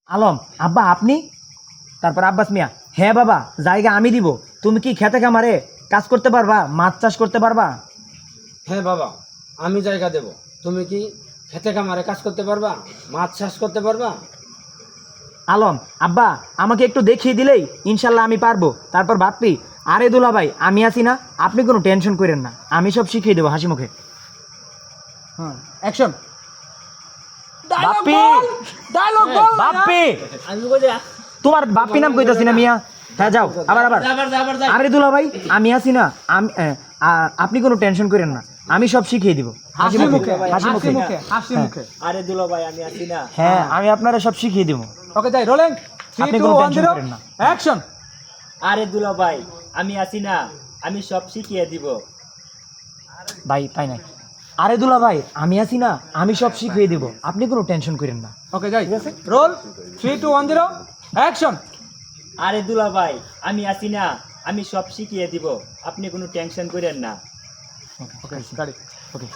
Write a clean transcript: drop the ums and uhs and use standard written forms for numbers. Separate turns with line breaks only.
আলম, আব্বা আপনি? তারপর আব্বাস মিয়া, হ্যাঁ বাবা, জায়গা আমি দিব। তুমি কি খেতে খামারে কাজ করতে পারবা? মাছ চাষ করতে পারবা?
হ্যাঁ বাবা, আমি জায়গা দেব। তুমি কি খেতে খামারে কাজ করতে পারবা? মাছ চাষ করতে পারবা?
আলম, আব্বা আমাকে একটু দেখিয়ে দিলেই ইনশাল্লাহ আমি পারবো। তারপর বাপ্পি, আরে দুলা ভাই আমি আছি না, আপনি কোনো টেনশন করেন না, আমি সব শিখিয়ে দেবো হাসি মুখে।
হ্যাঁ, অ্যাকশন।
বাপ্পি,
ডায়লগ বল।
বাপ্পি,
আমি বলি
তোমার বাপ্পি নাম কইতাছি না মিয়া। হ্যাঁ যাও, আবার আবার। আরে দুলা ভাই আমি আছি না, আপনি কোনো টেনশন করেন না, আমি সব শিখিয়ে দিব
হাসি মুখে,
হাসি মুখে।
হাসি মুখে।
আরে দুলো ভাই আমি আছি না।
হ্যাঁ আমি আপনারা সব শিখিয়ে দিব।
ওকে যাই, রোলিং। 3
আপনি
2
কোনো
1
টেনশন
0
করেন না।
অ্যাকশন।
আরে দুলা ভাই আমি আছি না, আমি সব শিখিয়ে দিব।
ভাই তাই নাই। আরে দুলা ভাই আমি আছি না, আমি সব শিখিয়ে দিব, আপনি কোনো টেনশন করেন না।
ওকে যাই, রোল। 3 2 1 0 অ্যাকশন।
আরে দুলা ভাই আমি আছি না, আমি সব শিখিয়ে দিব, আপনি কোনো টেনশন করেন না।
ওকে গাড়ি।
ওকে।